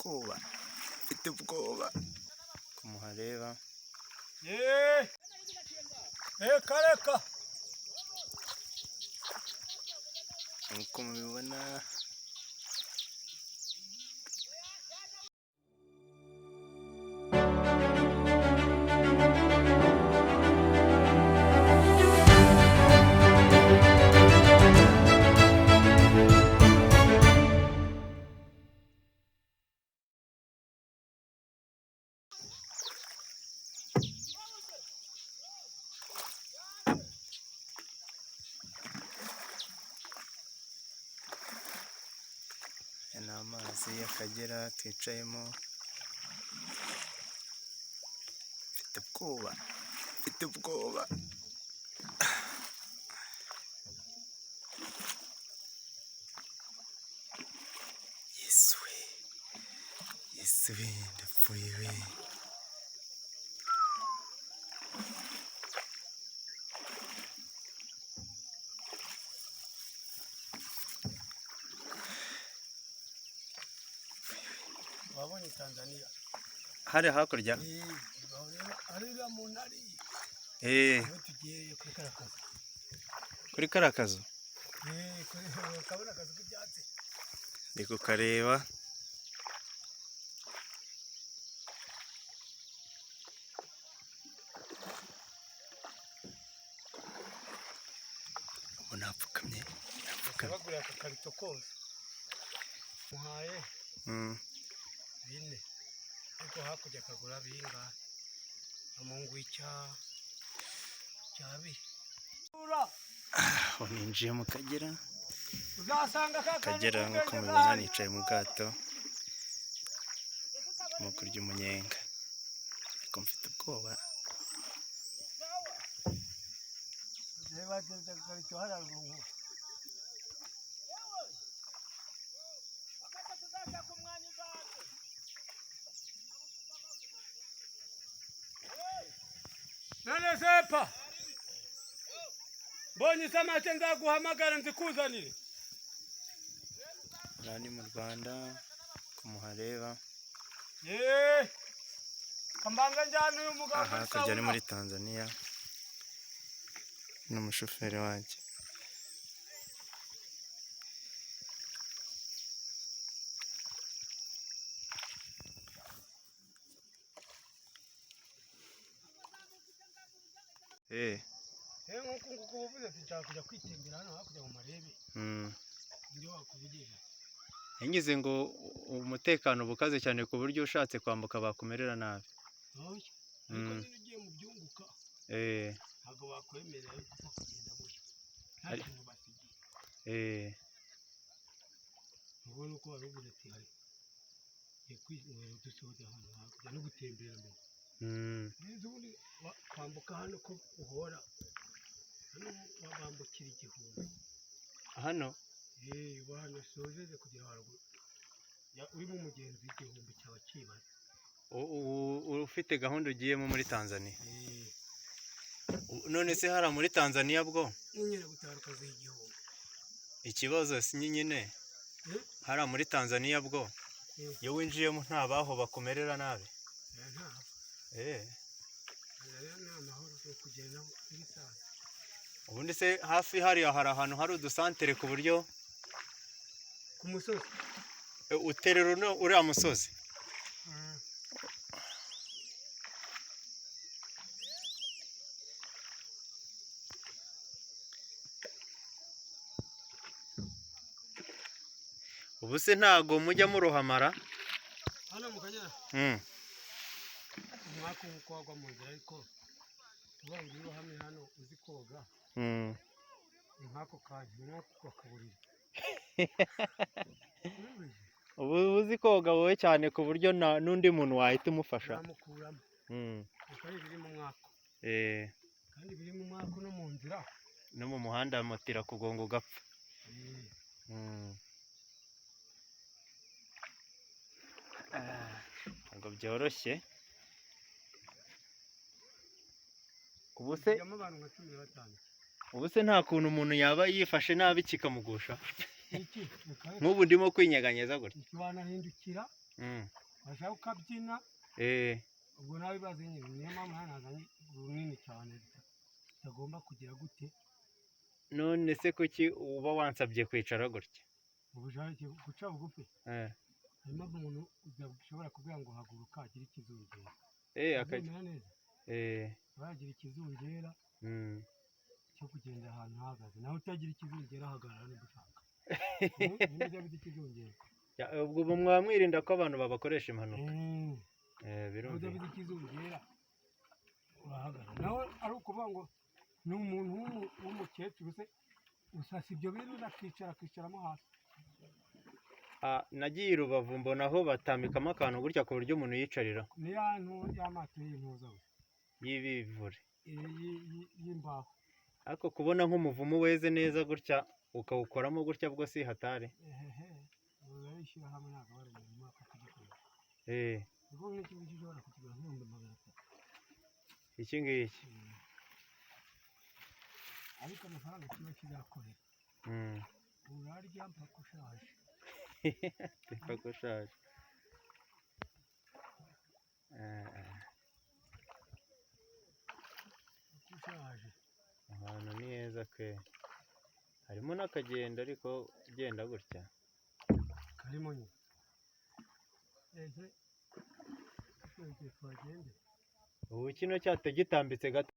ubwoba, mfite ubwoba kumuhareba. Reka nkuko mubibona ni amazi y'Akagera twicayemo. Mfite ubwoba Yesu we ndapfuye we. wabonye Tanzania hari hakurya arira mu ntari tugiye kuri kariya kazu kabona akazu k'ibyatsi ndi kukareba. ubu napfukamye bagurira akakarito kose muhaye 4 ariko hakurya akagura binga amungu icyabi ninjiye mu Kagera. uzasanga Akagera nk'uko mubibona nicaye mu bwato mu kurya umunyenga, ariko mfite ubwoba. none sepa mbonye isamake nzaguhamagara nzikuzanire. aha ni mu Rwanda kumuhareba. kambanga njyana uyu mugabo aha hakurya ni muri Tanzania n'umushoferi wanjye. nk'uko ubuvuze ati nshaka kujya kwitembera hano hakurya mu marebe nibyo wakuvugisha. Yangize ngo umutekano bukaze cyane ku buryo ushatse kwambuka bakumerera nabi. ariko nyine ugiye mu byunguka ntabwo bakwemerera kuko kugenda gutya nta kintu basigiye. ubona uko wari uvuze ati hari kwinywera udusoza hano hakurya no gutembera mbere. ubundi kwambuka hano ko uhora hano wabambukira igihumbi hano hano sozeze kugera haruguru urimo umugenzi w'igihumbi cyawe kibaza. ufite gahunda ugiyemo muri Tanzania. none se hara muri Tanzania bwo nyine gutaruka z'igihumbi ikibazo si nyine hara muri Tanzania bwo iyo winjiyemo nta baho bakumerera nabi. ubundi se hafi hariya hari ahantu hari udusantere ku buryo ku musozi uterera uriya musozi. ubu se ntago mujya murohamara hano mu Kagera umwaka nk'uko wagwa mu nzira ariko ubanza urohamye hano uzi koga nk'ako kanya umwaka ukaburira. ubu uzi koga wowe cyane ku buryo n'undi muntu wahita umufasha. namukuramo kuko ari biri mu mwaka kandi biri mu mwaka no mu nzira no mu muhanda motira kugonga ugapfa. ntabwo byoroshye. ubu se nta kuntu umuntu yaba yifashe nabi kikamugusha nk'ubu ndimo kwinyeganyeza gutya wanahindukira washaka ukabyina ubwo nawe bibaze nyine niyo mpamvu nanazanye runini cyane bitagomba kugira gute. none se kuki uba wansabye kwicara gutya? ubushake guca bugufi harimo umuntu ushobora kubwira ngo haguruka agira ikizungera akamera neza bagira ikizungera cyo kugenda ahantu hahagaze nawe utagira ikizungera ahagarara niba ushaka niba ufite ikizungera ubwo mwaba mwirinda ko abantu babakoresha impanuka. birumvikana ufite ikizungera urahagarara nawe ari ukuvuga ngo ni umuntu w'umukecuru se usasa ibyo bintu akicaramo hasi. nagiye i Rubavu mbona aho batambikamo akantu gutya ku buryo umuntu yicariraho. ni ya y'amato y'intuza y'ibivure y'imbaho. ariko kubona nk'umuvumu weze neza gutya ukawukoramo gutya bwo si hatari. urayishyira hamwe ntabwo bari mu mwaka kugikora. ubwo nk'iki ngiki ushobora kukigura nk'ibihumbi 300. iki ngiki ariko amafaranga kiba kizakorera urarya mpaka ushaje. mpaka ushaje. ahantu ni heza ke harimo n'akagenda ariko ugenda gutya karimo nyine twagende ubu kino cyate gitambitse gato.